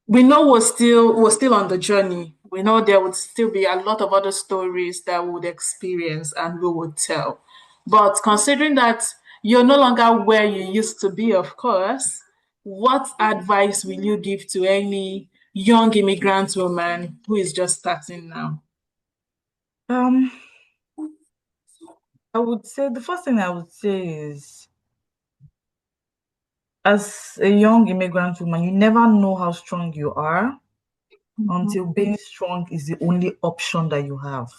we know we're still on the journey. We know there would still be a lot of other stories that we would experience and we would tell. But considering that you're no longer where you used to be, of course, what advice will you give to any young immigrant woman who is just starting now? Um, I would say the first thing I would say is, as a young immigrant woman, you never know how strong you are until being strong is the only option that you have.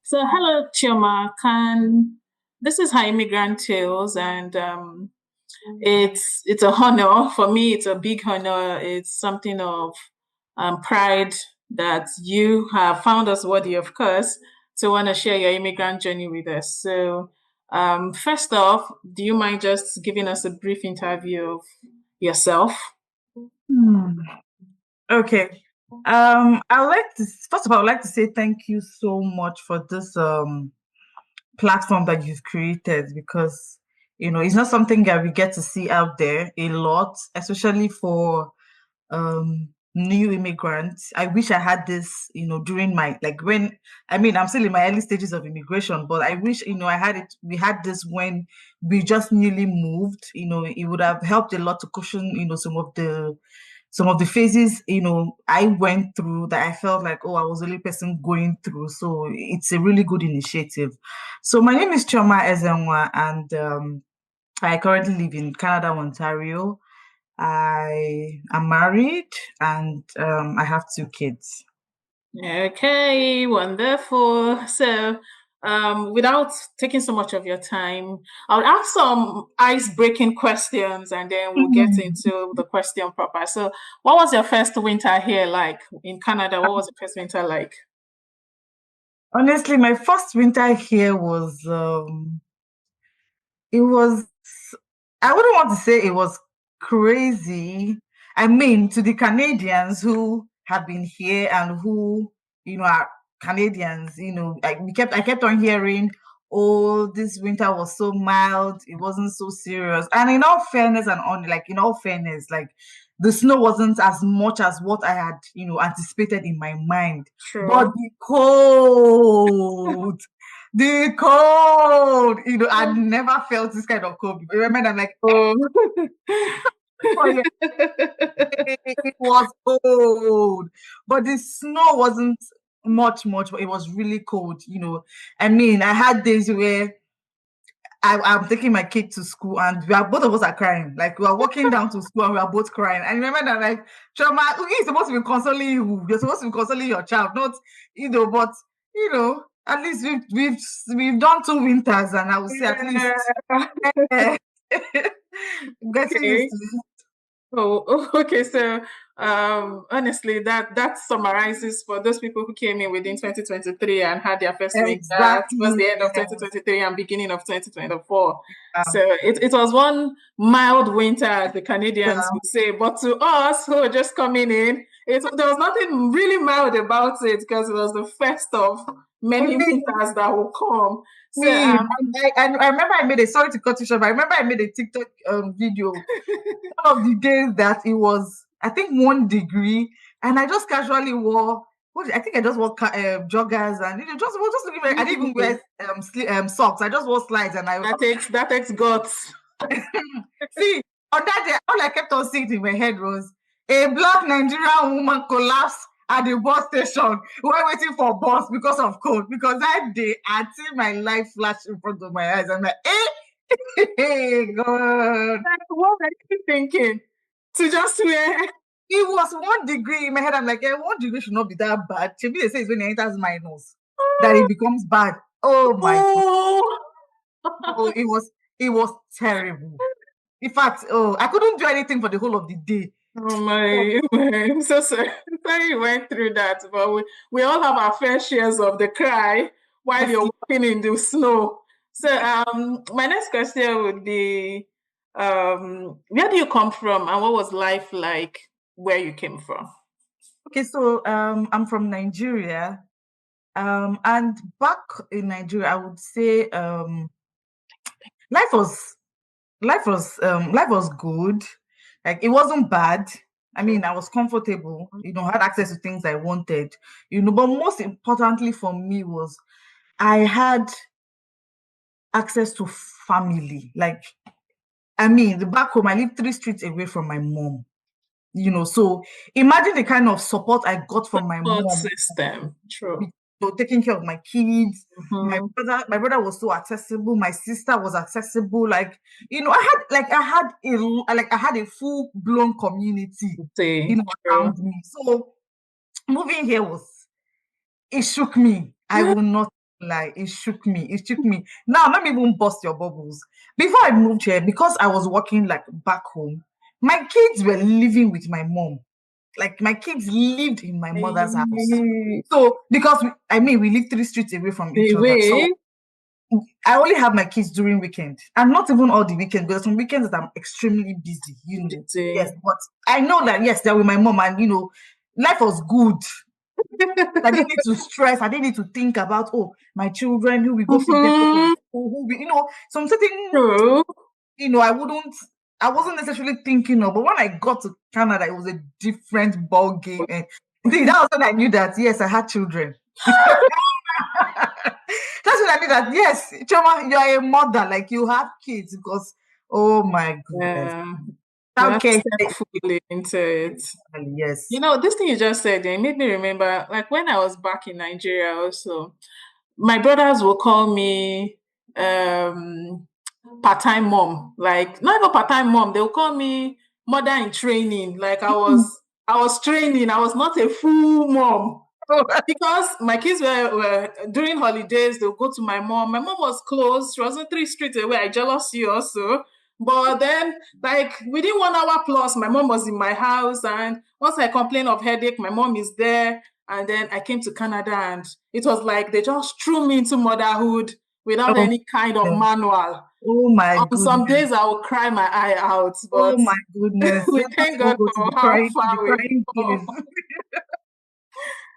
So, hello, Chioma. This is Her Immigrant Tales, and it's a honor for me. It's a big honor. It's something of pride that you have found us worthy, of course, to want to share your immigrant journey with us. So, first off, do you mind just giving us a brief interview of yourself? Hmm. Okay. I would like to first of all, I would like to say thank you so much for this platform that you've created because it's not something that we get to see out there a lot, especially for new immigrants. I wish I had this, during my like when I'm still in my early stages of immigration, but I wish, I had it we had this when we just newly moved. It would have helped a lot to cushion, some of the phases, I went through that I felt like, oh, I was the only person going through. So it's a really good initiative. So my name is Chioma Ezenwa, and I currently live in Canada, Ontario. I am married and I have two kids. Okay, wonderful. So, without taking so much of your time, I'll ask some ice-breaking questions and then we'll get Hmm. into the question proper. So, what was your first winter here like in Canada? What was the first winter like? Honestly, my first winter here it was, I wouldn't want to say it was crazy. I mean, to the Canadians who have been here and who, are Canadians, I kept on hearing, oh, this winter was so mild, it wasn't so serious. And in all fairness, like the snow wasn't as much as what I had, anticipated in my mind. But True. the cold, I'd never felt this kind of cold before. Remember, I'm like, Oh. oh yeah, it was cold, but the snow wasn't much, but it was really cold. I had days where I'm taking my kid to school and both of us are crying. Like we are walking down to school and we are both crying. And remember that, like, Chama, you're supposed to be consoling you. You're supposed to be consoling your child, not, but at least we've done two winters, and I would say at least Yeah. getting used Okay. to it. Oh, okay. So, honestly, that summarizes for those people who came in within 2023 and had their first winter towards Exactly. the end of 2023 and beginning of 2024. Yeah. So it was one mild winter, as the Canadians Yeah. would say. But to us who are just coming in, there was nothing really mild about it because it was the first of I many mean, winters that will come. So, I remember I made a sorry to cut you short, but I remember I made a TikTok video one of the days that it was, I think, 1 degree, and I just casually wore. I think I just wore joggers, and just looking very. I didn't even wear socks. I just wore slides, and I that takes guts. see on that day. All I kept on seeing in my head was a black Nigerian woman collapsed at the bus station while waiting for bus because of cold. Because that day, I see my life flash in front of my eyes. I'm like, hey, God. Like, what are you thinking? To just wear. It was 1 degree in my head. I'm like, 1 degree should not be that bad. Maybe they say it's when it enters minus that it becomes bad. Oh my God. Oh, Oh, it was terrible. In fact, I couldn't do anything for the whole of the day. oh my. I'm so sorry. I'm sorry you went through that, but we all have our fair shares of the cry while Yes, you're walking in the snow. So my next question would be where do you come from and what was life like where you came from? okay, so I'm from Nigeria. And back in Nigeria, I would say life was life was good. Like it wasn't bad. I Okay. mean, I was comfortable, had access to things I wanted, but most importantly for me was I had access to family. Like, I mean, the back home, I live 3 streets away from my mom, so imagine the kind of support I got from my Support mom, system. True. you taking care of my kids. My Hmm. brother was so accessible. My sister was accessible. Like, I had a full blown community, See, true. around me. So moving here it shook me. I will not lie. It shook me. It shook me. Now, let me even bust your bubbles. Before I moved here, because I was working like back home, my kids were living with my mom. Like my kids lived in my mother's house. Hey, So because we live 3 streets away from each the other. So way. I only have my kids during weekend, and not even all the weekends. Because some weekends that I'm extremely busy. Yes, The but I know that yes, they're with my mom, and life was good. I didn't need to stress. I didn't need to think about, oh, my children, who we go feed them, go to Hmm. school, some certain, True. I wasn't necessarily thinking of. But when I got to Canada, it was a different ball game. And see, that was when I knew that, yes, I had children. That's when I knew that, yes, Chioma, you are a mother, like you have kids because, oh my goodness. Yeah. You have to Okay, step fully into it. yes. This thing you just said, it made me remember, like when I was back in Nigeria also, my brothers will call me um part-time mom. Like not even part-time mom, they'll call me mother in training. Like I was training, I was not a full mom. Because my kids were during holidays, they'll go to my mom. My mom was close. She wasn't 3 streets away. I jealous you also. But then, like within 1 hour plus, my mom was in my house. And once I complained of headache, my mom is there. And then I came to Canada, and it was like they just threw me into motherhood without Oh, any kind of goodness. manual. Oh my On some goodness. days, I will cry my eye out, Oh but my goodness. we Let's not thank even God go to for how the far we've crying come. place.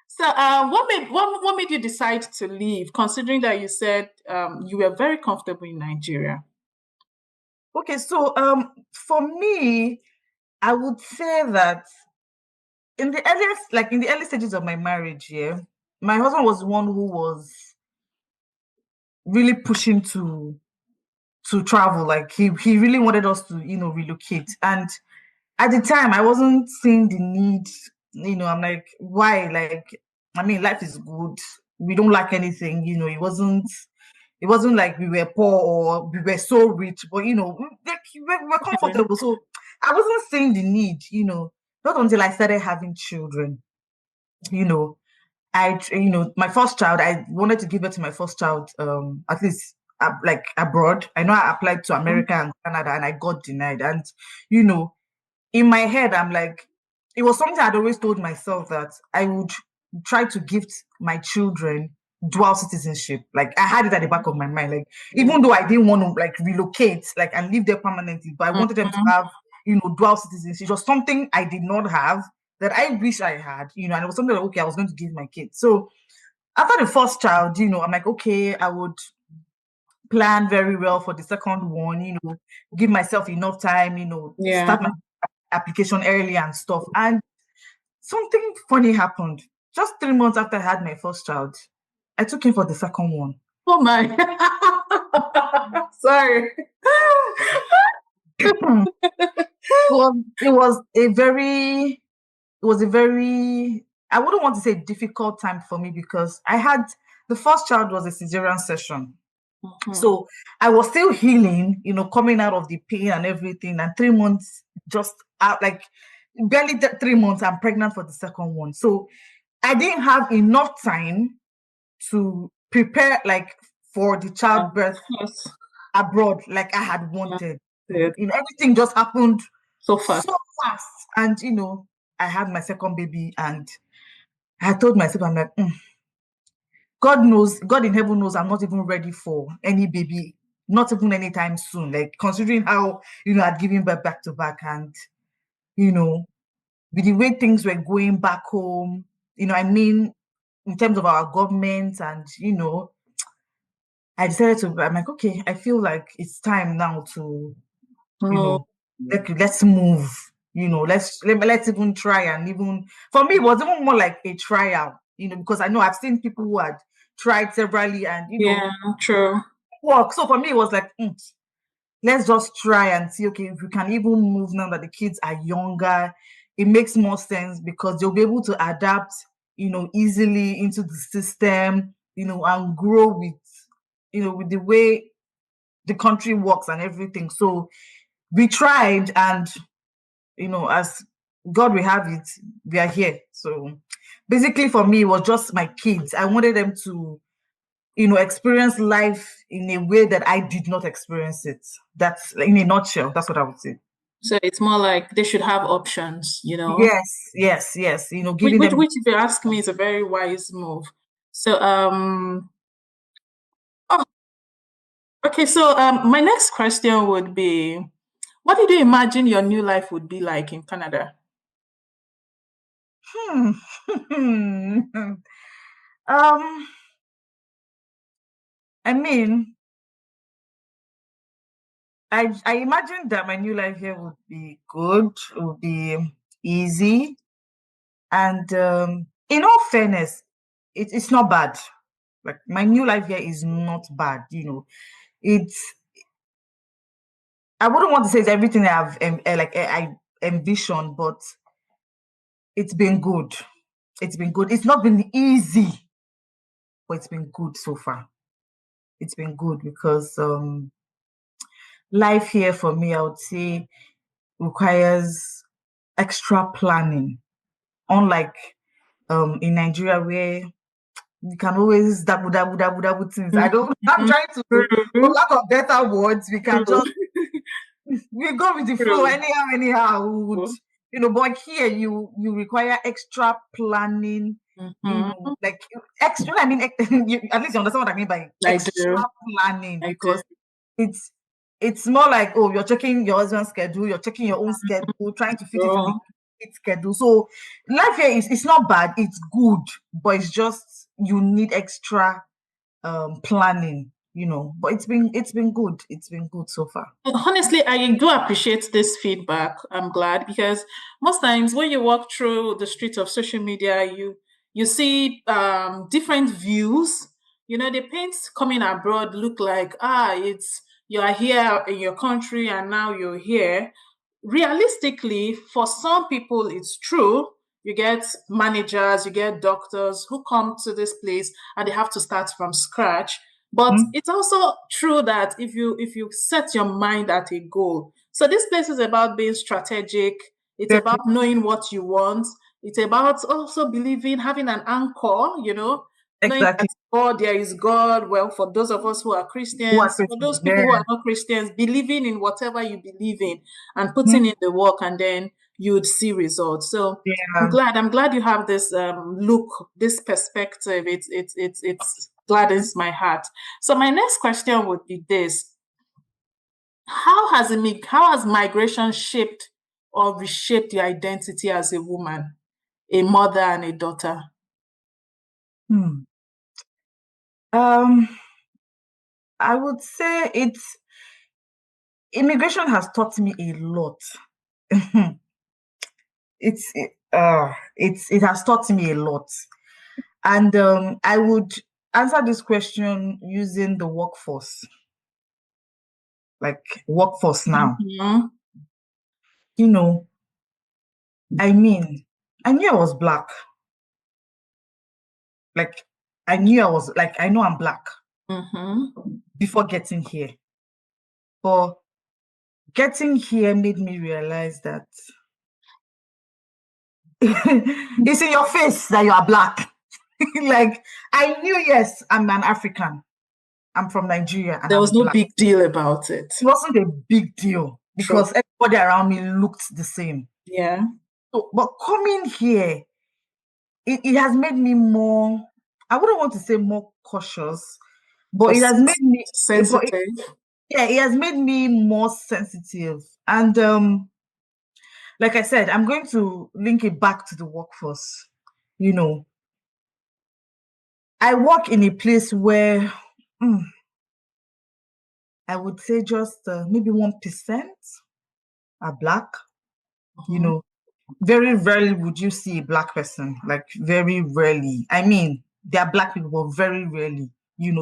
So, what made you decide to leave? Considering that you said you were very comfortable in Nigeria. Okay, so for me, I would say that in the early stages of my marriage, yeah, my husband was the one who was really pushing to travel. Like he really wanted us to, relocate. And at the time I wasn't seeing the need. I'm like, why? Like, I mean, life is good. We don't lack anything. It wasn't like we were poor or we were so rich, but like we were Mhm. comfortable. So I wasn't seeing the need. Not until I started having children. You know, my first child, I wanted to give birth to my first child, at least like abroad. I know I applied to America and Canada, and I got denied. And you know, in my head, I'm like, it was something I'd always told myself that I would try to gift my children dual citizenship. Like I had it at the back of my mind. Like Yeah. even though I didn't want to like relocate, like and live there permanently, but I wanted them to Mhm. have, dual citizenship. It was something I did not have that I wish I had, and it was something like, okay, I was going to give my kids. So after the first child, I'm like, okay, I would plan very well for the second one, give myself enough time, Yeah. start my application early and stuff. And something funny happened. Just 3 months after I had my first child, I took him for the second one. Oh my. Sorry. it was a very, I wouldn't want to say difficult time for me because the first child was a cesarean session. Mhm. So I was still healing, coming out of the pain and everything. And 3 months just out, like barely 3 months, I'm pregnant for the second one. So I didn't have enough time to prepare like for the Yeah. childbirth Yes. abroad, like I had Yeah. wanted. Good. Everything just happened So fast. so fast. And I had my second baby, and I told myself, I'm like, God knows, God in heaven knows I'm not even ready for any baby, not even anytime soon. Like considering how, I'd given birth back to back, and you know, with the way things were going back home, I mean, in terms of our government, and I decided to. I'm like, okay, I feel like it's time now to, you Oh, know, let's move. Let's even try, and even for me, it was even more like a trial. Because I know I've seen people who had tried severally, and yeah, true. work. So for me, it was like, let's just try and see, okay, if we can even move now that the kids are younger. It makes more sense because they'll be able to adapt, easily into the system, and grow with the way the country works and everything. So we tried, and as God will have it, we are here. So basically for me, it was just my kids. I wanted them to experience life in a way that I did not experience it. That's in a nutshell. That's what I would say. So it's more like they should have options, you know. Yes, yes, yes. Which, Giving which, them. which, if you ask me, is a very wise move. So, oh, okay. So, my next question would be, what did you imagine your new life would be like in Canada? Hmm. um, I mean, I imagine that my new life here would be good, would be easy, and in all fairness, it's not bad. Like my new life here is not bad. It's I wouldn't want to say it's everything I envisioned, but it's been good. It's been good. It's not been easy, but it's been good so far. It's been good because life here for me, I would say, requires extra planning. Unlike in Nigeria where we can always double things. I don't I'm Mhm. trying to, for True, lack of better words, we can true, just we go with the flow true. anyhow. We would, but here you require extra planning, Mhm. like extra. I mean, at least you understand what I mean by I extra do. planning I do. because it's it's more like, oh, you're checking your husband's schedule, you're checking your own schedule, trying to fit it in the True. schedule. So life here is it's not bad, it's good, but it's just you need extra planning. But it's been good. It's been good so far. Honestly, I do appreciate this feedback. I'm glad because most times when you walk through the streets of social media, you see different views. You know, the paints coming abroad look like it's you are here in your country and now you're here. Realistically, for some people, it's true. You get managers, you get doctors who come to this place and they have to start from scratch. But Mhm. it's also true that if you set your mind at a goal, so this place is about being strategic. It's about knowing what you want. It's about also believing, having an anchor. Knowing that Exactly. God, there is God. Well, for those of us who are What Christians, for those Christians? people Yeah. who are not Christians, believing in whatever you believe in and putting Mhm. in the work, and then you would see results. So I'm Yeah. glad. I'm glad you have this look, this perspective. It's gladdens my heart. So my next question would be this: how has migration shaped or reshaped your identity as a woman, a mother, and a daughter? Hmm. Um, I would say immigration has taught me a lot. It has taught me a lot, and I would answer this question using the workforce, like workforce now. Mhm. You know, I mean, I knew I was black. Like I know I'm black Mhm. before getting here. But getting here made me realize that it's in your face that you are black. Like I knew, yes, I'm an African. I'm from Nigeria and There was I'm no black. big deal about it. It wasn't a big deal True. because everybody around me looked the same. Yeah. So, but coming here, it has made me more, I wouldn't want to say more cautious, but Or it has made me, sensitive. yeah, it has made me more sensitive. And like I said, I'm going to link it back to the workforce. You know, I work in a place where mm, I would say just maybe 1% are black. You Mhm. know, very rarely would you see a black person, like very rarely. I mean, there are black people, but very rarely,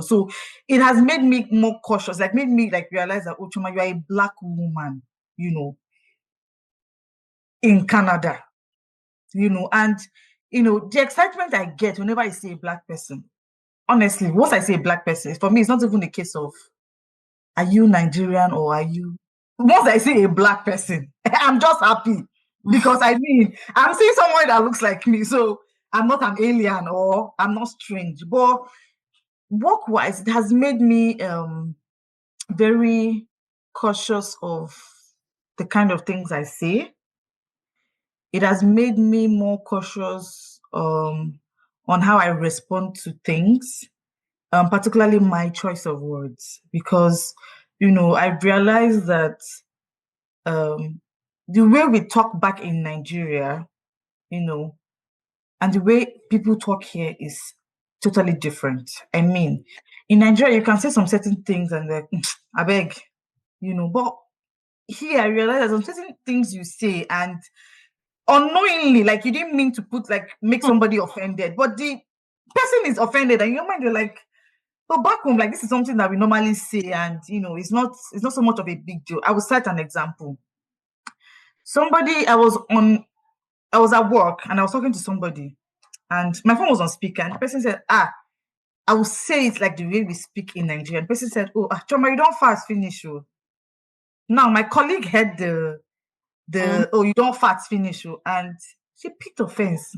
So it has made me more cautious, like made me like realize that, oh, Choma, you are a black woman, you know, in Canada, and the excitement I get whenever I see a black person. Honestly, once I see a black person, for me, it's not even a case of are you Nigerian or are you? Once I see a black person, I'm just happy because I mean, I'm seeing someone that looks like me. So I'm not an alien or I'm not strange. But work-wise, it has made me very cautious of the kind of things I say. It has made me more cautious on how I respond to things, particularly my choice of words, because I've realized that um, the way we talk back in Nigeria, you know, and the way people talk here is totally different. I mean, in Nigeria, you can say some certain things and like, I beg, but here I realize that some certain things you say and unknowingly, like you didn't mean to make somebody offended, but the person is offended, and in your mind you're like, but back home, like this is something that we normally say, and it's not so much of a big deal. I will cite an example. Somebody, I was at work and I was talking to somebody, and my phone was on speaker, and the person said, I will say it like the way we speak in Nigeria. The person said, oh, Choma, you don't fast finish. Oh. Now my colleague heard Mhm. oh, you don't fat finish. Oh, and she picked offense.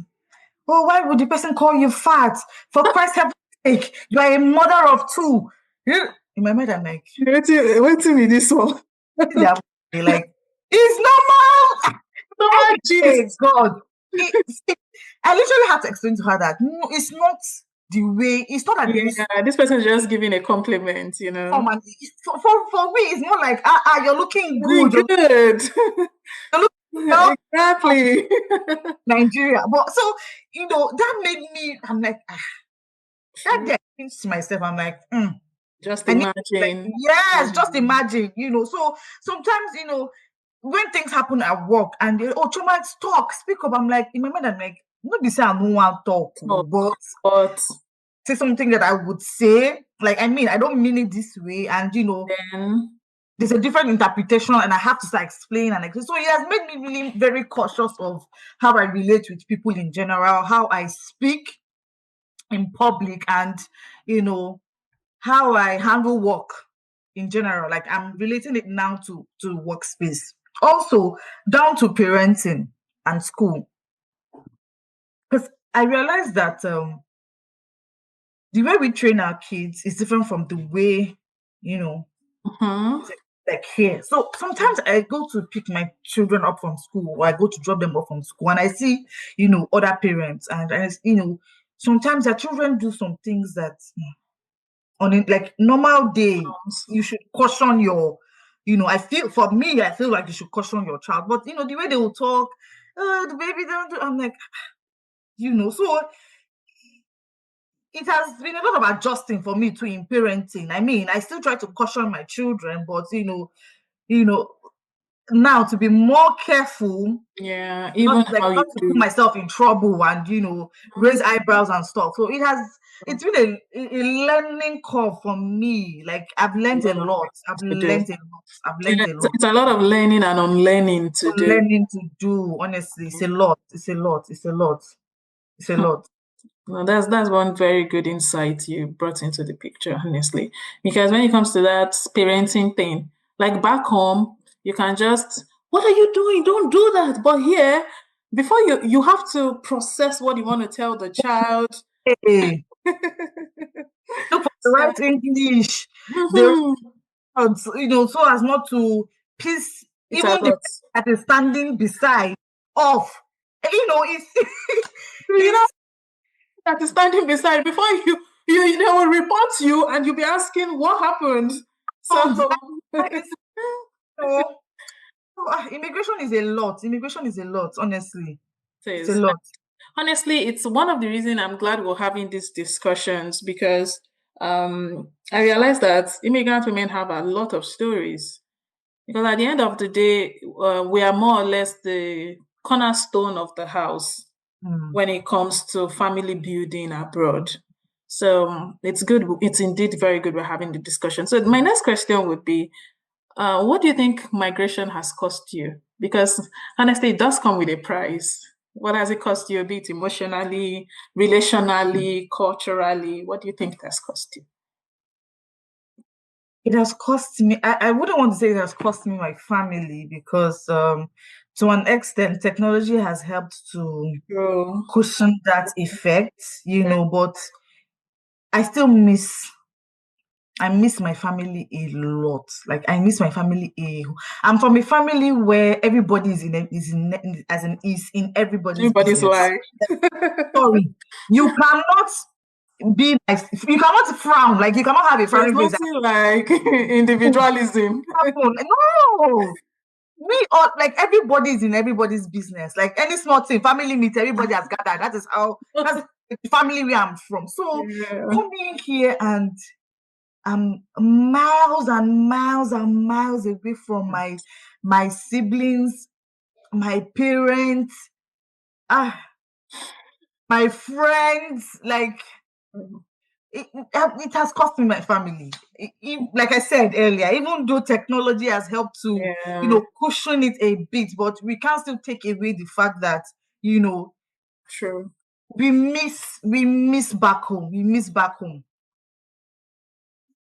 Oh, why would the person call you fat? For Christ's sake, you are a mother of two. In my mind, I'm like, Waiting with this one. they are like, it's normal. So I much cheese. hey, God. I literally had to explain to her that no, it's not the way, it's not that the way Yeah, this person is just giving a compliment, you know. form, and for me, it's more like you're looking Very good, good. you're looking well of Exactly. Nigeria. But so that made me, I'm like, that day I think to myself, I'm like, Just I need like, imagine. yes, just Mm. imagine, so sometimes, when things happen at work and oh, Choma, talk, speak up. I'm like, in my mind, I'm like, not be say I don't want to talk, oh, Oh, but but say something that I would say. Like, I mean, I don't mean it this way. And then, there's a different interpretation, and I have to start explain and explain. So it has made me really very cautious of how I relate with people in general, how I speak in public, and you know, how I handle work in general. Like I'm relating it now to workspace. Also, down to parenting and school. Because I realized that the way we train our kids is different from the way, you know, mhm. like here. So sometimes I go to pick my children up from school, or I go to drop them off from school, and I see, other parents, and sometimes their children do some things that on a like normal day you should caution your, I feel for me, I feel like you should caution your child, but the way they will talk, the baby don't do, I'm like, so it has been a lot of adjusting for me too in parenting. I mean, I still try to caution my children, but you know, now to be more careful, Yeah, not even like how you not to put do. myself in trouble and raise eyebrows and stuff. So it's been a learning curve for me. Like I've A learned a lot of lot. things I've to do. learned a lot. I've Yeah, learned a lot. it's a lot of learning and unlearning to do. Learning to do, honestly, it's a lot. It's a lot. It's a lot. It's a lot. No, that's one very good insight you brought into the picture, honestly. Because when it comes to that parenting thing, like back home, you can just, what are you doing? Don't do that. But here, before you have to process what you want to tell the child. Hey, look for the So, right English. The mhm, so as not to piss it's a even the lot. person that is standing beside off. It's You know, it's that is standing beside before they will report you and you'll be asking what happened. So it's so immigration is a lot. Immigration is a lot, honestly. it It's a is. lot. Honestly, it's one of the reasons I'm glad we're having these discussions because I realize that immigrant women have a lot of stories. Because at the end of the day, we are more or less the cornerstone of the house Mm. when it comes to family building abroad. So it's good. It's indeed very good we're having the discussion. So my next question would be, what do you think migration has cost you? Because honestly, it does come with a price. What has it cost you, be it emotionally, relationally, culturally? What do you think it has cost you? It has cost me, I wouldn't want to say it has cost me my family because to an extent technology has helped to True. cushion that effect, Very but I still I miss my family a lot. Like I miss my family I'm from a family where everybody is in everybody's Anybody's business. life. Sorry. You cannot be like you cannot frown. Like you cannot have a There's frowning face and nothing like individualism. happen. No. We all like everybody is in everybody's business. Like any small thing, family meet, everybody has gathered. That's the family where I'm from. So Yeah. coming here and I'm miles and miles and miles away from my siblings, my parents, ah, my friends. Like it has cost me my family. Like I said earlier, even though technology has helped to, Yeah. cushion it a bit, but we can't still take away the fact that, you know, True. we miss back home. We miss back home.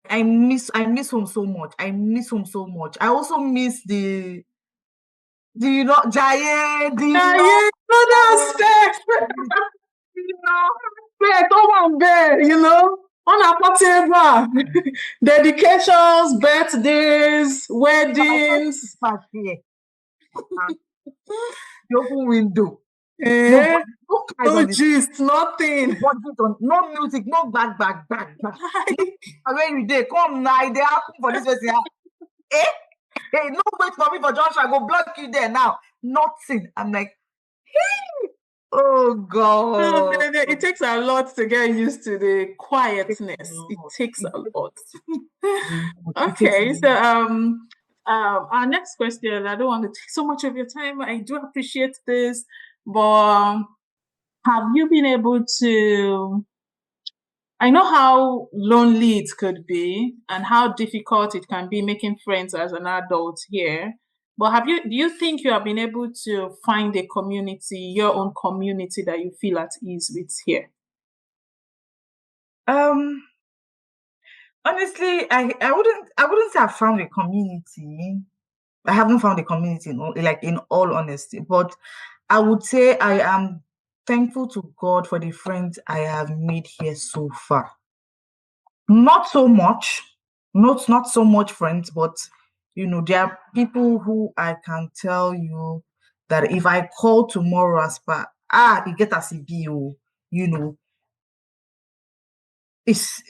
I miss home so much. I miss home so much. I also miss Jaye, Ah, yeah, another aspect. you know, Yeah, come on, there, unapproachable. Dedications, birthdays, my first weddings. part here, and the open window. Eh? Nobody, no cars No on the gist, nothing. budget on, no music, no back. No, where you dey? Come now, they happen for this person. Eh? Hey, no wait for me for Joshua. I go block you there now. Nothing. I'm like, oh No, God. it takes a lot to get used to the It takes quietness. a It lot. takes It a takes lot. a lot. It takes a Okay, so lot. our next question. I don't want to take so much of your time. I do appreciate this, but have you been able to? I know how lonely it could be and how difficult it can be making friends as an adult here. But do you think you have been able to find a community, your own community that you feel at ease with here? Um, honestly, I wouldn't say I found a community. I haven't found a community in all honesty, but I would say I am thankful to God for the friends I have made here so far. Not so much, not so much friends, but there are people who I can tell you that if I call tomorrow as per you get a CBO, you know, it's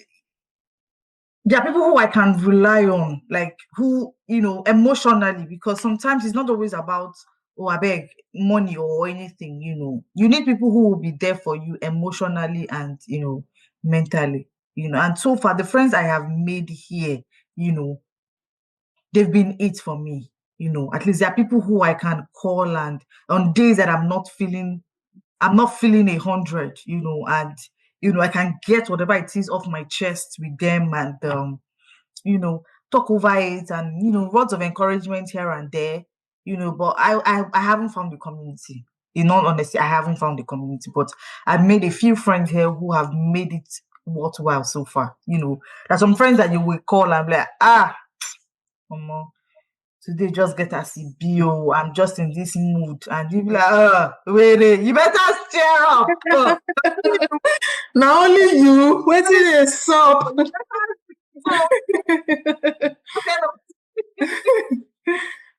there are people who I can rely on, like who, emotionally, because sometimes it's not always about, oh, I beg money or anything. You need people who will be there for you emotionally and, mentally, And so far, the friends I have made here, you know, they've been it for me. At least there are people who I can call and on days that I'm not feeling 100, and I can get whatever it is off my chest with them and you know, talk over it and words of encouragement here and there, but I haven't found the community. In all honesty, I haven't found the community, but I've made a few friends here who have made it worthwhile so far. There's some friends that you will call and be like, Omo, today just get a CBO. I'm just in this mood. And you be like, wait, you better cheer up. Now only you, waiting a sup. So, kind of,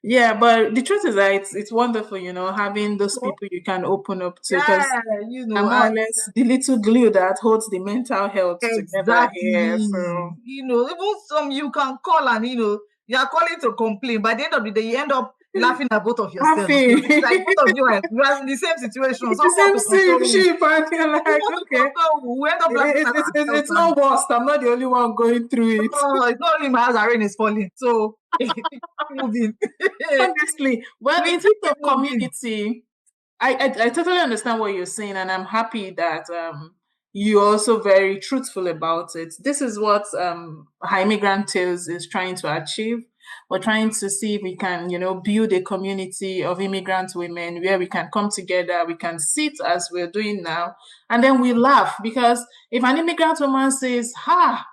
Yeah, but the truth is that it's wonderful, having those people you can open up to because yeah, they're more or and less the little glue that holds the mental health together here. exactly. So Even some you can call and you are calling to complain. By the end of the day, you end up laughing at both of yourselves. Happy. It's like both of you are in the same situation. It's the Someone same to console same who? ship, and you're Who like, wants to okay, console who? We end up laughing at ourselves. it's And not worst. I'm not the only one going through it. it's not only my house, our rain is falling. So moving. Honestly, well, We in keep terms it of moving. community, I totally understand what you're saying, and I'm happy that you're also very truthful about it. This is what Her Immigrant Tales is trying to achieve. We're trying to see if we can, build a community of immigrant women where we can come together, we can sit as we're doing now, and then we laugh because if an immigrant woman says, "Ha,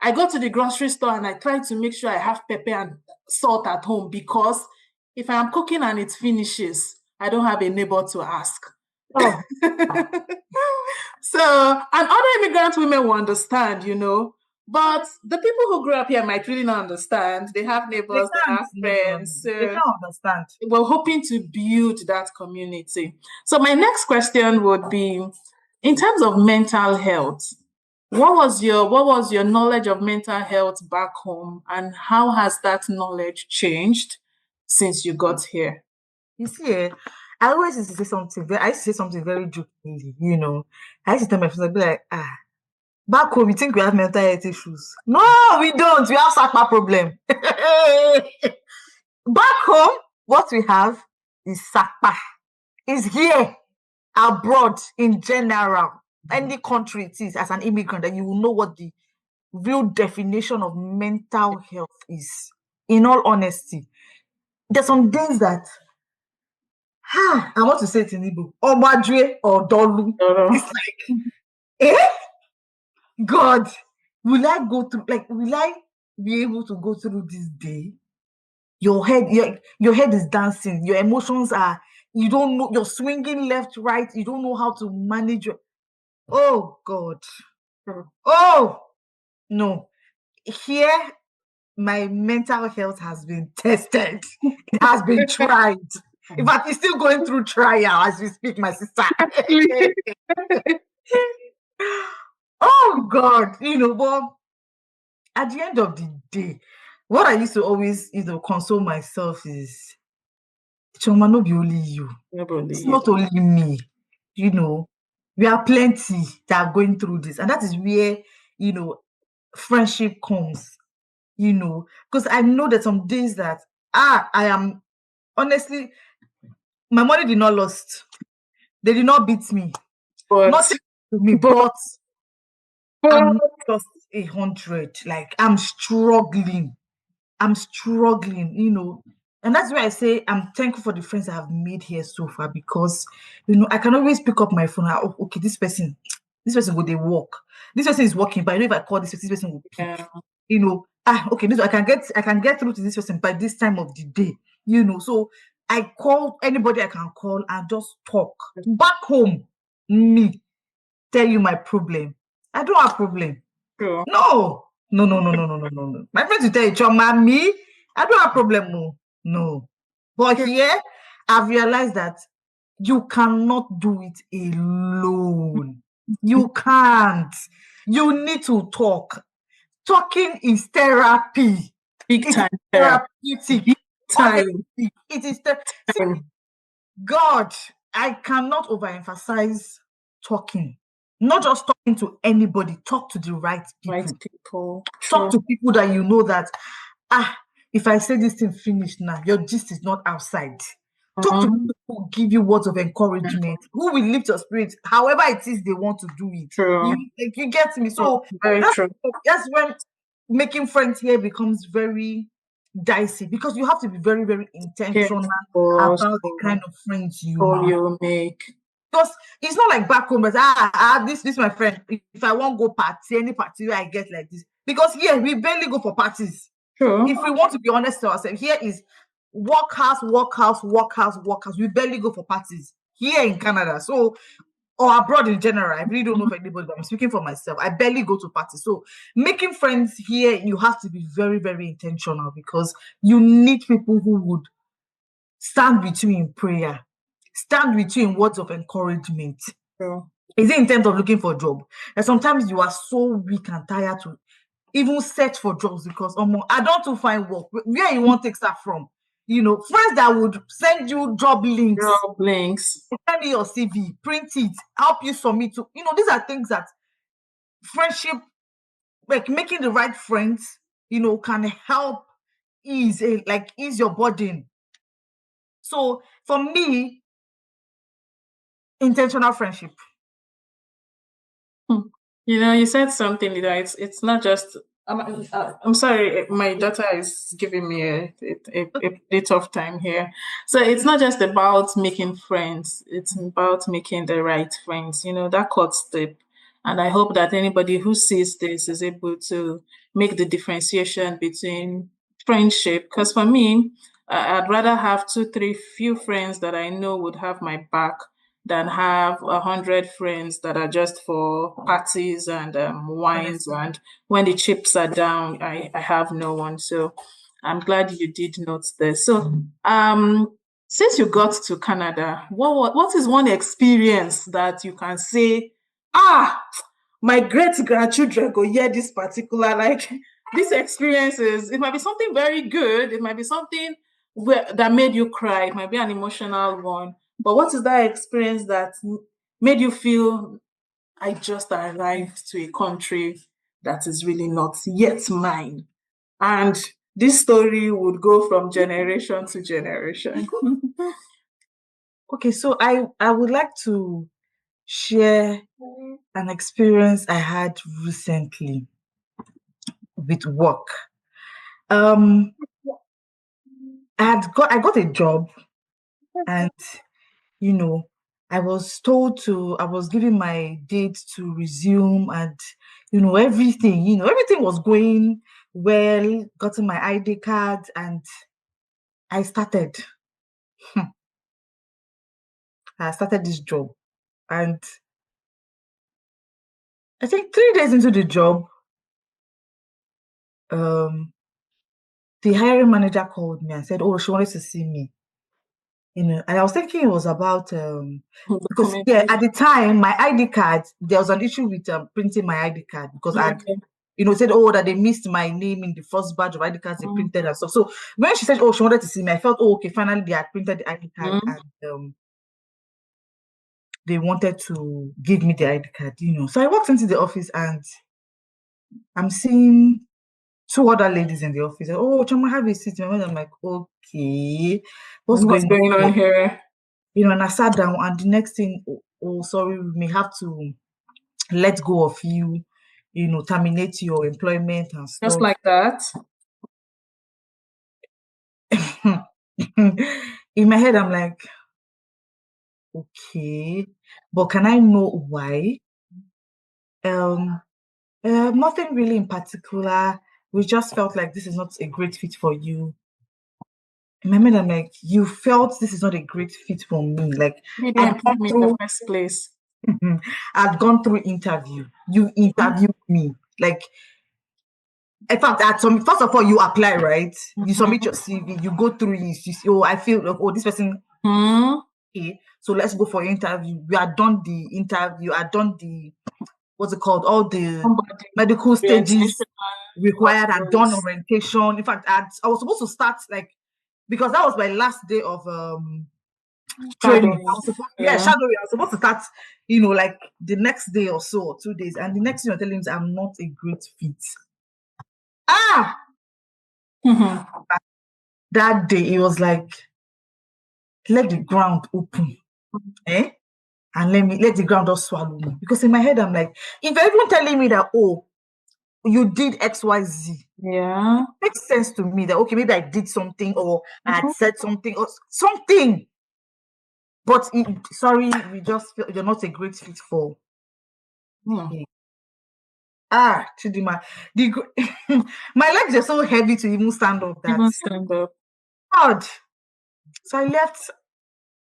I go to the grocery store and I try to make sure I have pepper and salt at home because if I am cooking and it finishes, I don't have a neighbor to ask." Oh, So, and other immigrant women will understand, but the people who grew up here might really not understand. They have they neighbors, they can't. have No, no, no. friends. They So can't understand. we're hoping to build that community. So, my next question would be in terms of mental health, what was your knowledge of mental health back home, and how has that knowledge changed since you got here? You see, I always used to say something. I used to say something very jokingly, I used to tell my friends, I'd be like, back home, you think we have mental health issues? No, we don't. We have SACPA problem. Back home, what we have is SACPA. It's here, abroad, in general. Any country it is, as an immigrant, and you will know what the real definition of mental health is. In all honesty, there's some days that I want to say it in Igbo, Omadre or Dolu. It's Uh, like, eh? God, will I be able to go through this day? Your head is dancing, your emotions are, you don't know, you're swinging left, right, you don't know how to manage your, oh God. Oh no. Here, my mental health has been tested. It has been tried. In fact, it's still going through trial as we speak, my sister. Oh God, but at the end of the day, what I used to always, console myself is, Chioma, no be only you. It's Nobody. not only me. We are plenty that are going through this. And that is where, friendship comes, because I know that some days that, I am, honestly, my money did not lost. They did not beat me. But Nothing to me, but but but I'm not just 100. Like, I'm struggling. And that's why I say I'm thankful for the friends I have made here so far, because I can always pick up my phone and, oh, okay, this person will they work. This person is working, but I know if I call this person will pick. yeah, Okay, this I can get through to this person by this time of the day. So I call anybody I can call and just talk. Back home, me tell you my problem. I don't have problem. true. No, no, no, no, no, no, no, no, no. My friends will tell you, Chioma, me, I don't have problem. No, no. But True. here, I've realized that you cannot do it alone. You can't. You need to talk. Talking is therapy. Big It is time therapy. therapeutic. Big time. Honestly, it is. See, Time. God, I cannot overemphasize talking. Not just talking to anybody, talk to the right Right people. people. Talk True. to people that you know that, if I say this thing finished now, your gist is not outside. Talk to Mhm. people who give you words of encouragement, who will lift your spirit, however it is they want to do it. True. You get me? True. So Very that's true. that's when making friends here becomes very dicey, because you have to be very, very intentional Careful about the also kind of friends you all make. you make. Because it's not like back home, but this my friend. If I want go party, any party where I get like this, because here we barely go for parties. True. If we want to be honest to ourselves, here is work house, work house, work house, work house. We barely go for parties here in Canada. So, or abroad in general. I really don't know Mhm. for anybody, but I'm speaking for myself. I barely go to parties. So making friends here, you have to be very, very intentional, because you need people who would stand with you in prayer, stand with you in words of encouragement. True. Is it in terms of looking for a job? And sometimes you are so weak and tired to even search for jobs, because I don't to find work. Where you want to take start from? friends that would send you job links, Job links. send me your CV, print it, help you submit to, these are things that friendship, like making the right friends, can help ease your burden. So for me, intentional friendship. Hmm. You said something that it's not just. I'm sorry, my daughter is giving me a tough time here. So it's not just about making friends; it's about making the right friends. That cuts deep, and I hope that anybody who sees this is able to make the differentiation between friendship. Because for me, I'd rather have two, three few friends that I know would have my back than have 100 friends that are just for parties and wines. Honestly. And when the chips are down, I have no one. So I'm glad you did note this. So since you got to Canada, what is one experience that you can say, ah, my great grandchildren go hear this particular like this experience is it might be something very good, it might be something that made you cry, it might be an emotional one, but what is that experience that made you feel I just arrived to a country that is really not yet mine, and this story would go from generation to generation. Okay, so I would like to share an experience I had recently with work. Um, I got a job, and you know, I was given my date to resume, and everything was going well, gotten my ID card, and I started. I started this job, and I think 3 days into the job, um, the hiring manager called me and said, "Oh, she wanted to see me." And I was thinking it was about because yeah, Documentation. at the time my ID card, there was an issue with printing my ID card because I'd Okay. said, oh, that they missed my name in the first batch of ID cards they printed and stuff. So when she said, oh, she wanted to see me, I felt, oh, okay, finally they had printed the ID card, Mm-hmm. and they wanted to give me the ID card. So I walked into the office, and I'm seeing two other ladies in the office. Oh, Chama, have a seat. And I'm like, okay, what's What's going going on? on here? And I sat down, and the next thing, oh, sorry, we may have to let go of you, terminate your employment and Just stuff. like that. In my head, I'm like, okay, but can I know why? Um, Nothing really in particular. We just felt like this is not a great fit for you. In my mind, I'm like, you felt this is not a great fit for me. Like, You didn't I'd employ gone me in the through, first place. I'd gone through interview. You interviewed me. Like, in fact, first of all, you apply, right? You submit your CV, you go through it, you see, oh, I feel like, oh, this person, Hmm. okay, so let's go for interview. You had done the interview, you had done the, what's it called, all the Somebody medical orientation, stages required, had done course. orientation. In fact, I was supposed to start like, because that was my last day of training. I Shadowing. was supposed, yeah, Yeah. shadowing. I was supposed to start, like the next day or so, or 2 days. And the next thing you're telling me is I'm not a great fit. Ah, Mhm. that day it was like, let the ground open, eh? And let the ground just swallow me. Because in my head, I'm like, if you're even telling me that, oh, you did XYZ, Yeah. makes sense to me that okay, maybe I did something or I had Mhm. said something or something. But sorry, we just feel you're not a great fit for Hmm. me. Ah, Chidima, my legs are so heavy to even stand up that Even stand up. God. So I left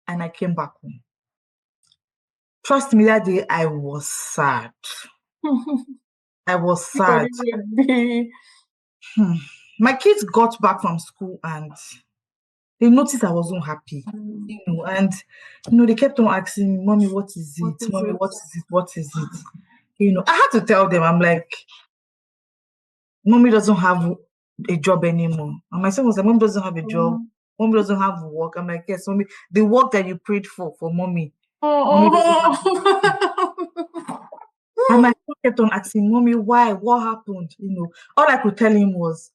and I came back home. Trust me, that day I was sad. I was sad. Everybody would be. Hmm. My kids got back from school and they noticed I wasn't happy. And they kept on asking me, Mommy, what is What it? is Mommy, it? what is it? What is it? I had to tell them, I'm like, Mommy doesn't have a job anymore. And my son was like, Mom doesn't have a job. Mommy doesn't have work. I'm like, yes, mommy, the work that you prayed for mommy doesn't have it. Oh, And my son kept on asking, mommy, why? What happened? All I could tell him was,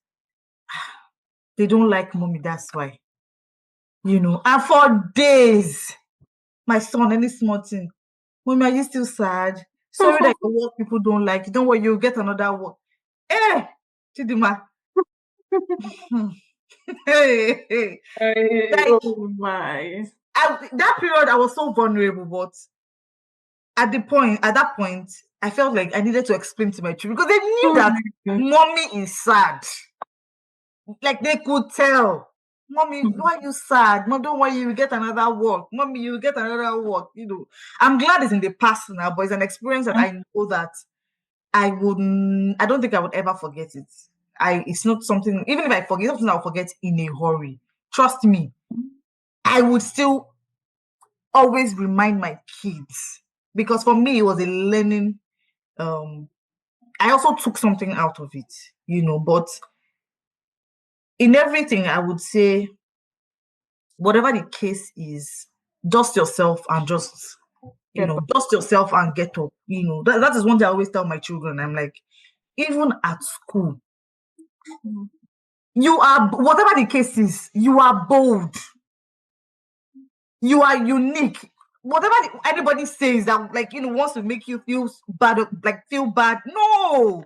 they don't like mommy, that's why. And for days, my son, any small thing, mommy, are you still sad? Sorry that your work people don't like you. Don't worry, you'll get another work. Eh, Chidima. Hmm. Hey, hey. Like, oh my. that period, I was so vulnerable, but at that point, I felt like I needed to explain to my children because they knew that Mm. mommy is sad. Like they could tell. Mommy, why are you sad? Mom, don't worry, you will get another work. Mommy, you will get another work. I'm glad it's in the past now, but it's an experience that I know that I don't think I would ever forget it. It's not something, even if I forget, it's something I'll forget in a hurry. Trust me, I would still always remind my kids because for me, it was a learning. Um, I also took something out of it, but in everything, I would say, whatever the case is, dust yourself and Get dust yourself and get up. That is one thing I always tell my children. I'm like, even at school, back. you are, whatever the case is, you are bold, you are unique. Whatever anybody says that, like, wants to make you feel bad, like feel bad. No,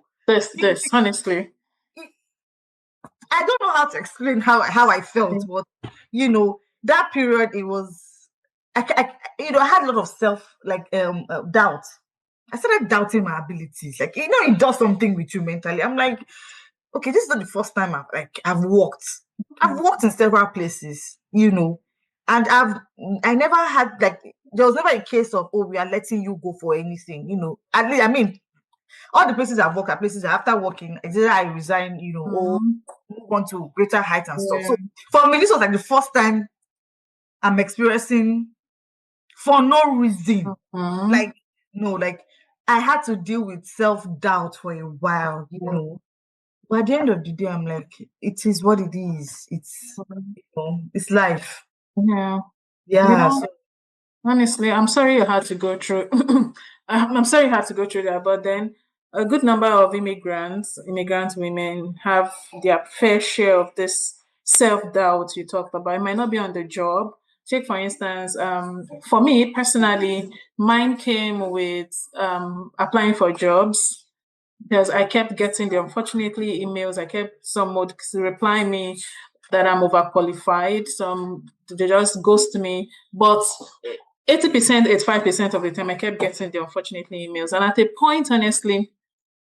Honestly. I don't know how to explain how I felt, but that period, it was, I had a lot of self, like, doubt. I started doubting my abilities. Like, it does something with you mentally. I'm like, okay, this is not the first time I've walked. I've walked in several places, and I never had, like, there was never a case of, oh, we are letting you go for anything. At least, I mean, all the places I've worked are places that after working, either I resign, or Mhm. move on to greater heights and stuff. Yeah. So for me, this was like the first time I'm experiencing for no reason. Mhm. Like, no, like I had to deal with self-doubt for a while, But at the end of the day, I'm like, it is what it is. It's life. Yeah. You Yeah. know, So honestly, I'm sorry you had to go through. I'm sorry you had to go through that, but then a good number of immigrant women have their fair share of this self-doubt you talked about. It might not be on the job. Take for instance, for me personally, mine came with applying for jobs because I kept getting the unfortunately emails. I kept some would reply me that I'm overqualified. Some they just ghost me. But 80%, 85% of the time I kept getting the unfortunately emails. And at a point, honestly,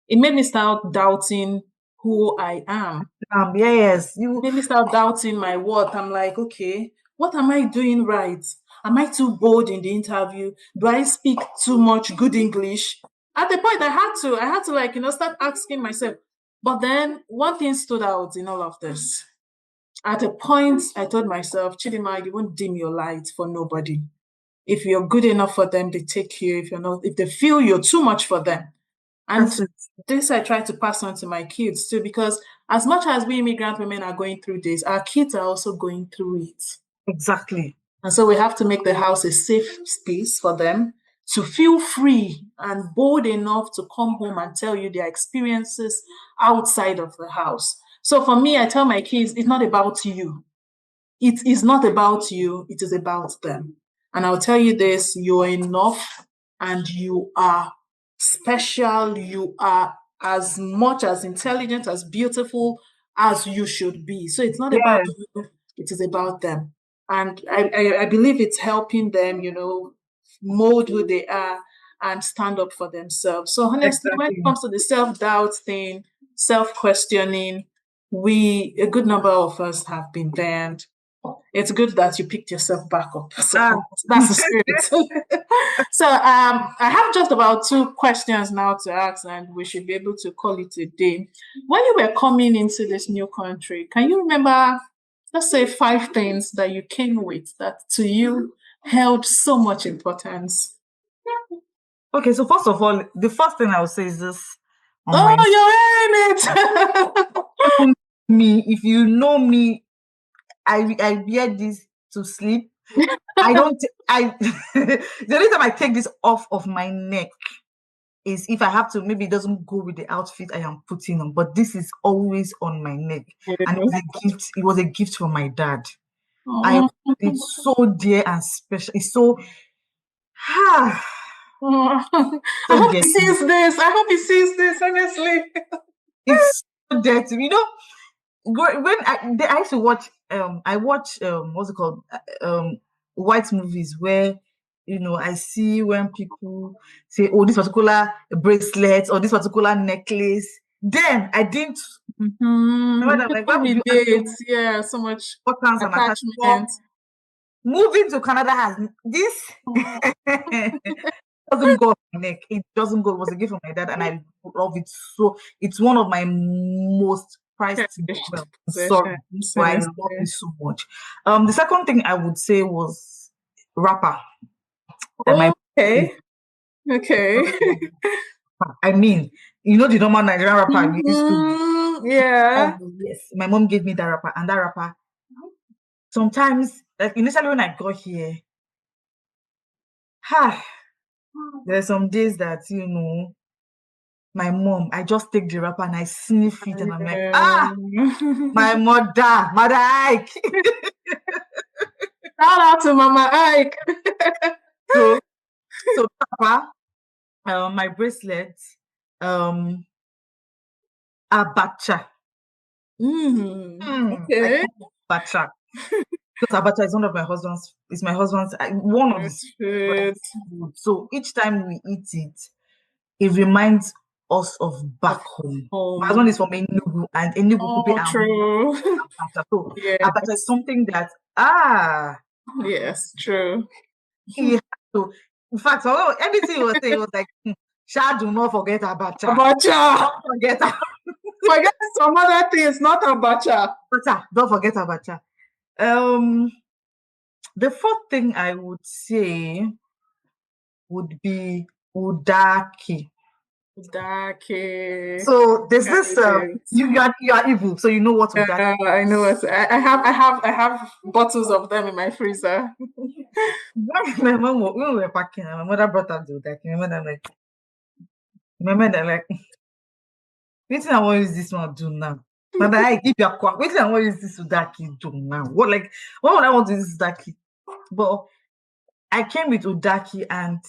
it made me start doubting who I am. yes, Made me start doubting my worth. I'm like, okay, what am I doing right? Am I too bold in the interview? Do I speak too much good English? At the point I had to like, start asking myself. But then one thing stood out in all of this. At a point, I told myself, Chidima, you won't dim your light for nobody. If you're good enough for them, they take you. If you're not, if they feel you're too much for them. And that's it. this I try to pass on to my kids too, because as much as we immigrant women are going through this, our kids are also going through it. Exactly. And so we have to make the house a safe space for them to feel free and bold enough to come home and tell you their experiences outside of the house. So for me, I tell my kids, it's not about you. It is not about you, it is about them. And I'll tell you this, you're enough and you are special. You are as much as intelligent, as beautiful as you should be. So it's not about Yeah, you, it is about them. And I believe it's helping them, mold who they are and stand up for themselves. So honestly, when it exactly. comes to the self-doubt thing, self-questioning, a good number of us have been there. And it's good that you picked yourself back up. Ah, So that's the spirit. So I have just about two questions now to ask, and we should be able to call it a day. When you were coming into this new country, can you remember, let's say, five things that you came with that to you held so much importance? okay, so first of all, the first thing I would say is this on my Oh, you're in it. me, if you know me, I wear this to sleep. I don't. I the only time I take this off of my neck is if I have to. Maybe it doesn't go with the outfit I am putting on. But this is always on my neck, and it was a gift. It was a gift from my dad. I Oh. It's so dear and special. It's so ah, Oh. I so hope dear he to me. sees this. I hope he sees this, honestly. It's so dear to me. When I used to watch I watch what's it called white movies where I see when people say, oh, this particular bracelet or this particular necklace, then I didn't remember that. Like, why Before would he you assume dates, yeah, so much importance and attachment? But attachment. moving to Canada has this Oh, doesn't go off my neck. It doesn't go. It was a gift from my dad, and I love it so. It's one of my most prized. cherished Well, sorry, possessions, but I love it honestly. so much. The second thing I would say was rapper that my Okay, okay. I mean, the normal Nigerian rapper we used to. Yeah. Yes, my mom gave me that rapper, and that rapper. Sometimes, like initially when I got here, ha, there are some days that my mom, I just take the wrapper and I sniff it, and I'm like, my mother Ike. Shout out to Mama Ike. so, so wrapper, my bracelet, um, abacha. I Okay. call it abacha because abacha is one of my husband's. It's my husband's one of his That's good. favorite food. So each time we eat it, it reminds us of Of back home. My home. husband is from Enugu, and Enugu people Oh, are true. abacha. So abacha is Yes. something that Yes, true. he had to. In fact, anything he was saying, he was like, "Sha, do not forget abacha. Abacha. Don't forget Forget some other things, not abacha. abacha. Don't forget abacha." Um, the fourth thing I would say would be udaki. Dake. So there's this Intelligent. you are evil, so you know what udaki. I know what I have bottles of them in my freezer. When we were packing, my mother brought out the udaki. My mother like, wetin I wan use this one do now? Mother, I give you a quack. Wetin I wan use this udaki do now? What would I want to use udaki? But I came with udaki, and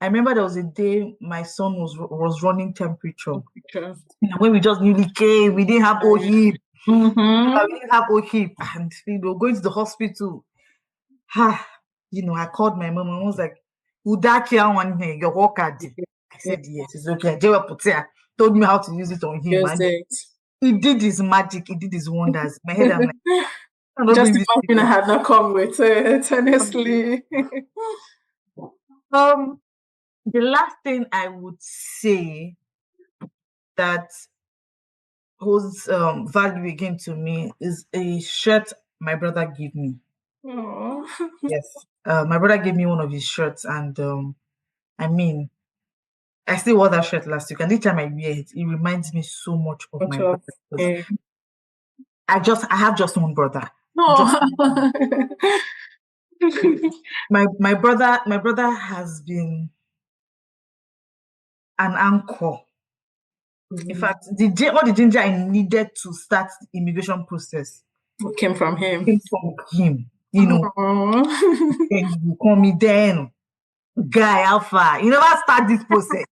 I remember there was a day my son was running temperature. Because, When we just newly came, we didn't have OHIP. mm-hmm. We didn't have OHIP, and going to the hospital. I called my mom and was like, "Udaki, I want your worker." I said, "Yes, it's okay." Jewa Putia told me how to use it on him, Use and it. he did his magic. He did his wonders. In my head, I'm like, I'm not Just doing this imagine I serious. had not come with it, honestly. Um, the last thing I would say that holds value again to me is a shirt my brother gave me. Oh, Yes, my brother gave me one of his shirts, and I mean, I still wore that shirt last week, and each time I wear it, it reminds me so much of much my of brother. Because a I have just one brother. Just no. my brother has been an anchor. In fact, all the ginger I needed to start the immigration process Came from him. came from him. Oh. Then you call me then, guy alpha. You never start this process.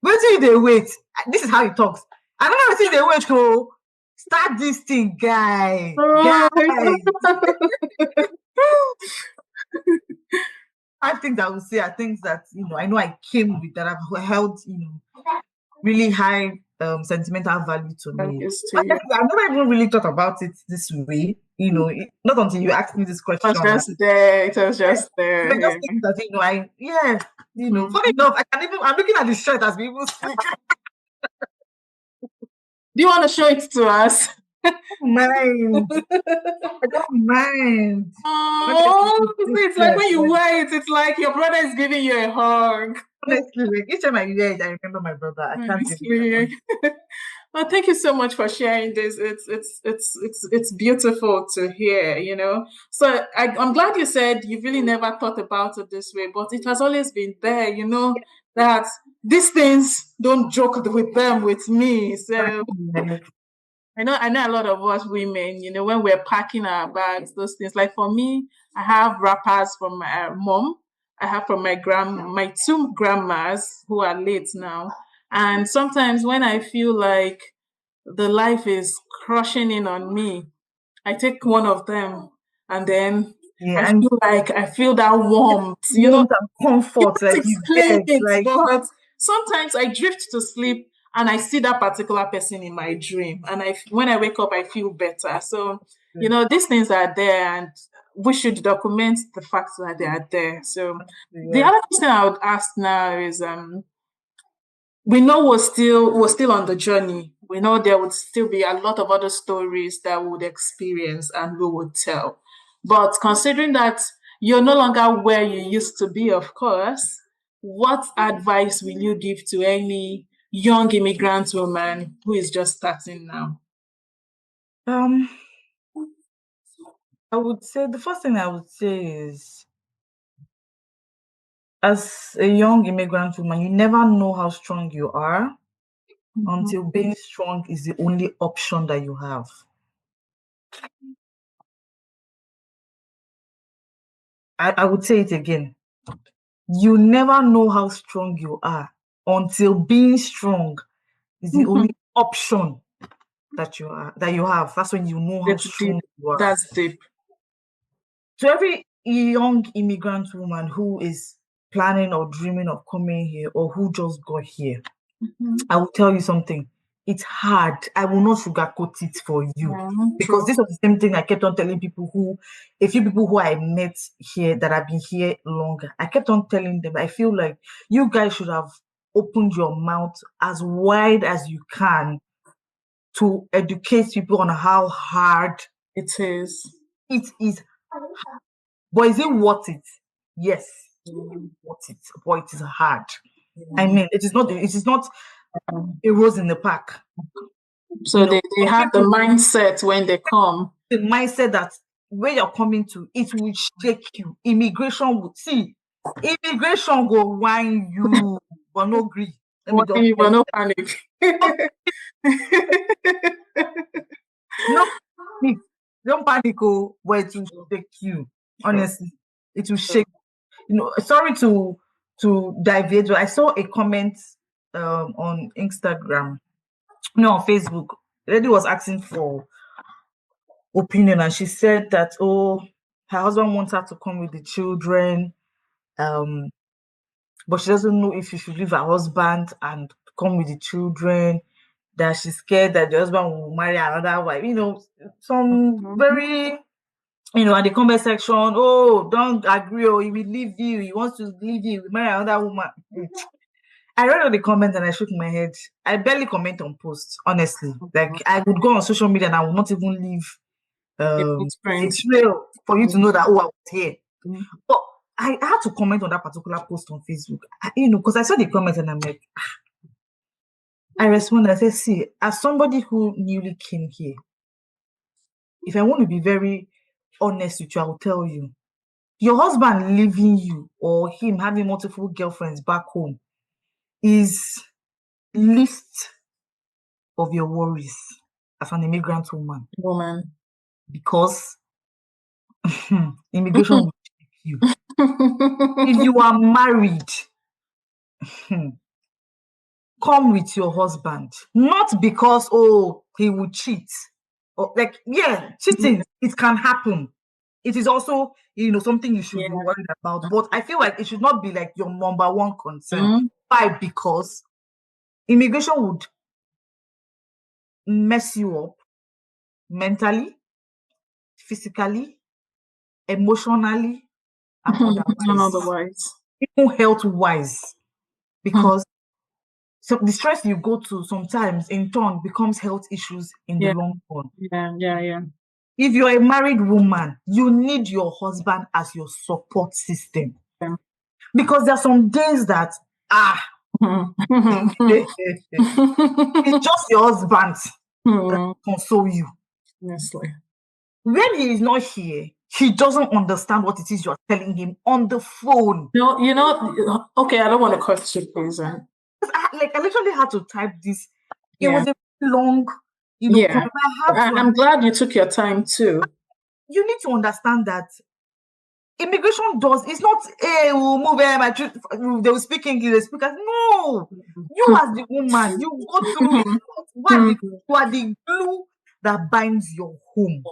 Wait till they wait. This is how he talks. I don't know until they wait to start this thing, guy. Oh. Guy. 5 things I would say are things that I know I came with that have held really high sentimental value to I'm me. used to you. Honestly, I've never even really thought about it this way. Not until you asked me this It was question. just there. It was just But there. just things that funny Mhm. enough, I'm looking at the shirt as people speak. Do you want to show it to us? Mind. I don't mind. Oh, Honestly, it's like when you wear it, it's like your brother is giving you a hug. like each time I wear it, I remember my brother. I can't even. Honestly. Well, thank you so much for sharing this. It's beautiful to hear, you know. So I'm glad you said you really never thought about it this way, but it has always been there, you know, that these things don't joke with them with me. So Yes. I know a lot of us women, you know, when we're packing our bags, those things. Like for me, I have wrappers from my mom. I have from my two grandmas who are late now. And sometimes when I feel like the life is crushing in on me, I take one of them and then Yeah, and I feel that warmth, you know, warmth and comfort, can't like you explain get, it, like but sometimes I drift to sleep and I see that particular person in my dream. And when I wake up, I feel better. So, you know, these things are there and we should document the fact that they are there. So the yes. other question I would ask now is we know we're still on the journey. We know there would still be a lot of other stories that we would experience and we would tell. But considering that you're no longer where you used to be, of course, what advice will you give to any young immigrant woman who is just starting now? Um, I would say the first thing I would say is, as a young immigrant woman, you never know how strong you are Mhm. until being strong is the only option that you have. I would say it again. You never know how strong you are until being strong is the only option that you have. That's when you know how It's deep. strong you are. That's deep. To every young immigrant woman who is planning or dreaming of coming here or who just got here, Mhm. I will tell you something. It's hard. I will not sugarcoat it for you Yeah, because true. this was the same thing I kept on telling a few people who I met here that have been here longer. I kept on telling them, I feel like you guys should have opened your mouth as wide as you can to educate people on how hard It is. it is. But is it worth it? Yes, Mm, worth it. But it is hard. I yeah. mean, it is not a rose in the park. So they Some have the people, mindset when they come. the mindset that where you're coming to, it will shake you. Immigration will see. Immigration will whine you, but no agree. Let me What just tell even you, no panic. no panic. Don't panic, oh, but it will shake you. True, Honestly, it will true. shake. Sorry to deviate, but I saw a comment on Instagram, no, on Facebook. The lady was asking for opinion, and she said that, oh, her husband wants her to come with the children, um, but she doesn't know if she should leave her husband and come with the children. That she's scared that the husband will marry another wife. Some Mhm. very, at the comment section, oh, don't agree, or he will leave you. He wants to leave you, he will marry another woman. I read all the comments and I shook my head. I barely comment on posts, honestly. Like I would go on social media and I would not even leave A a footprint. trail for you to know that, oh, I was here. Mhm. But I had to comment on that particular post on Facebook. Because I saw the comments and I'm like, I responded. I said, see, as somebody who newly came here, if I want to be very honest with you, I will tell you, your husband leaving you or him having multiple girlfriends back home is least of your worries as an immigrant woman, Woman. because immigration will check you. If you are married, come with your husband, not because, oh, he will cheat. Or like, yeah, cheating, it can happen. It is also, something you should Yeah. be worried about. But I feel like it should not be like your number one concern. Mhm. Why? Because immigration would mess you up mentally, physically, emotionally, and None otherwise, otherwise. even health wise. Hmm. Because so the stress you go to sometimes in turn becomes health issues in the Yeah, long run. yeah, yeah, yeah. If you're a married woman, you need your husband as your support system. Yeah. Because there are some days that, ah, It's just your husband that console you. Honestly. When he is not here, he doesn't understand what it is you're telling him on the phone. No, okay, I don't want to cut you, please. I literally had to type this. It Yeah. was a long, Yeah. comment. I had to. I'm glad you took your time too. You need to understand that immigration does. It's not. Hey, we'll move. They will speak English. They speak. No, you as the woman, you go through it. Why? Because you are the glue that binds your home.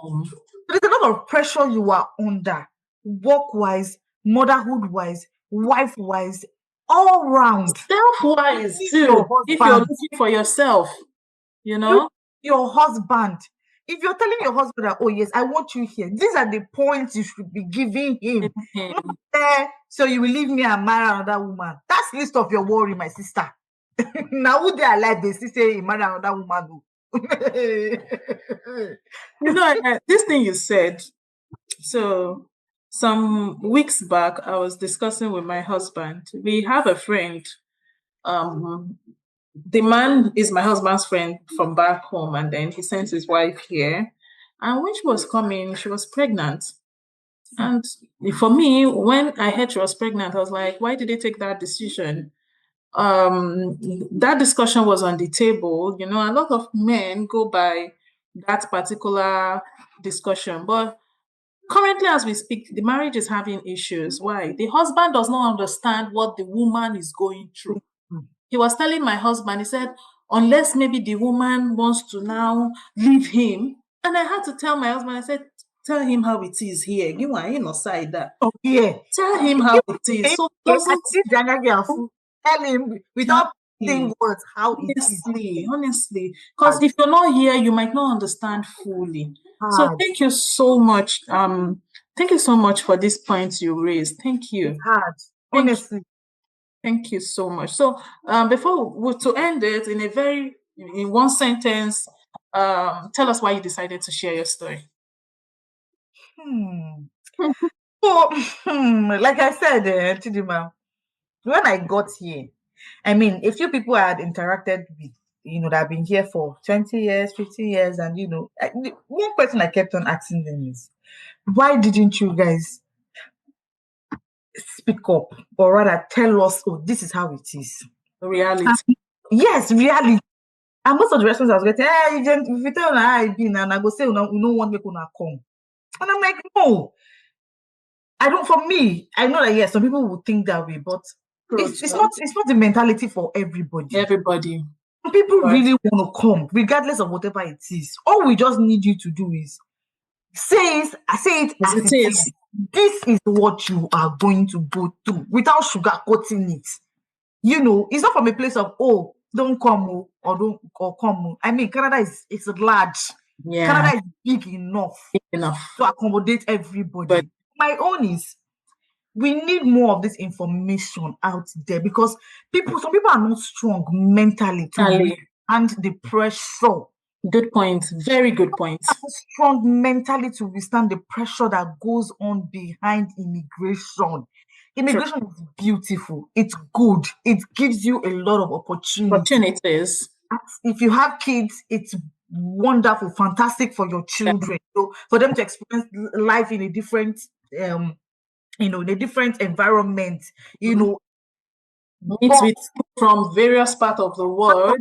There's a lot of pressure you are under, work-wise, motherhood-wise, wife-wise, all round. Self-wise Leave your too, if you're husband. looking for yourself, you You know? your husband. If you're telling your husband that, oh yes, I want you here, these are the points you should be giving him. Not Mhm. there, so you will leave me and marry another woman. That's list of your worry, my sister. Now who they are like they still say he marry another woman. This thing you said, so some weeks back, I was discussing with my husband. We have a friend. Um, the man is my husband's friend from back home, and then he sent his wife here. And when she was coming, she was pregnant. And for me, when I heard she was pregnant, I was like, why did they take that decision? That discussion was on the table. A lot of men go by that particular discussion, but currently, as we speak, the marriage is having issues. Why? The husband does not understand what the woman is going through. He was telling my husband, he said, unless maybe the woman wants to now leave him. And I had to tell my husband, I said, tell him how it is here. You are in side that. Oh, yeah. Tell him how it is. So I doesn't see tell him without saying exactly, words how it is honestly. Because hard. if you're not here, you might not understand fully. So Hard. thank you so much. Thank you so much for these points you raised. Thank It's you. hard. Thank you. Honestly. Thank you so much. So, before to end it in one sentence, tell us why you decided to share your story. Hmm. So, like I said, Chidima, when I got here, I mean, a few people I had interacted with, that have been here for 20 years, 50 years, and, the one question I kept on asking them is, why didn't you guys speak up or rather tell us, oh, this is how it is? Reality. Yes, reality. And most of the responses I was getting, hey, if you tell her how I been, and I go say, no, we don't want make una come. And I'm like, no, I don't. For me, I know that yes, some people would think that way, but True, it's not the mentality for everybody. everybody. Some people But really want to come, regardless of whatever it is. All we just need you to do is say it as as it it is. is, This is what you are going to go through without sugarcoating it. It's not from a place of, oh, don't come, or don't or come. I mean, Canada is large. yeah, Canada is big enough enough. to accommodate But everybody. My own is we need more of this information out there because some people are not strong mentally to Ali, withstand the pressure. good point. Very good point. Are strong mentally to withstand the pressure that goes on behind immigration. True. Immigration is beautiful. It's good. It gives you a lot of opportunity. Opportunities. If you have kids, it's wonderful, fantastic for your Yeah. children. So for them to experience life in a different um in a different environment, you Mhm. know, Meet but with people from various parts of the world.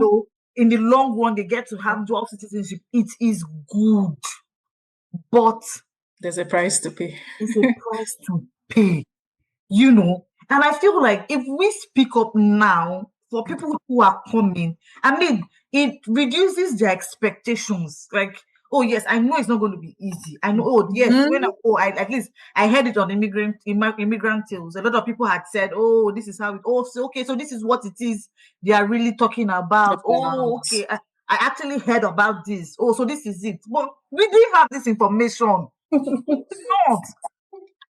so in the long run, they get to have dual citizenship. It is good, but There's a price to pay. it's a price to pay. And I feel like if we speak up now for people who are coming, I mean, it reduces their expectations. Like, oh yes, I know it's not going to be easy. I know, oh yes, Mhm. at least I heard it on immigrant tales. A lot of people had said, oh, this is how it. Oh, so okay, so this is what it is. They are really talking about. Oh, About okay, I actually heard about this. Oh, so this is it. But we didn't have this information. Not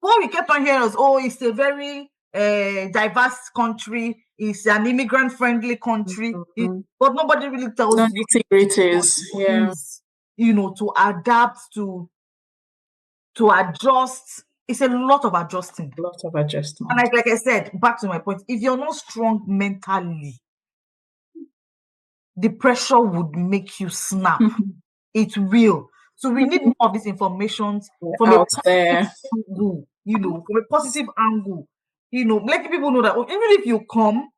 what we kept on hearing was, oh, it's a very diverse country, it's an immigrant friendly country, Mhm. but nobody really tells Non you what integrities. it Yeah. is, to adapt, to adjust. it's a lot of adjusting. A lot of And adjustment. like I said, back to my point, if you're not strong mentally, the pressure would make you snap. It will. So we need more of these information from a Out positive there. angle, from a positive angle. Letting people know that even if you come,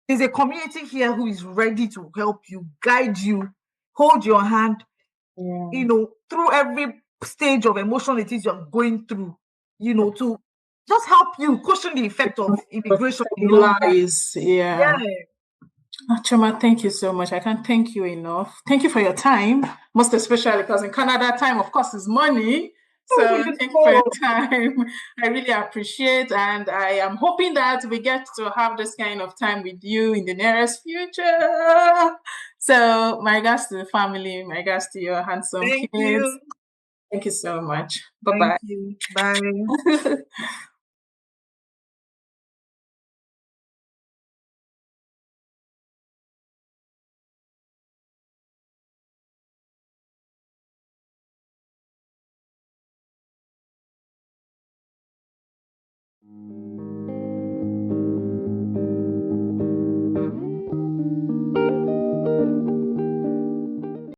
there's a community here who is ready to help you, guide you, hold your hand, Yeah. through every stage of emotion it is you're going through, to just help you cushion the effect of But immigration in the long run. stabilize. Yeah. Yeah. Choma, thank you so much. I can't thank you enough. Thank you for your time, most especially because in Canada, time, of course, is money. Oh, So you thank you for your know. time. I really appreciate, and I am hoping that we get to have this kind of time with you in the nearest future. So my regards to the family, my regards to your handsome Thank kids. you. Thank you so much. Bye Thank you. Bye. bye.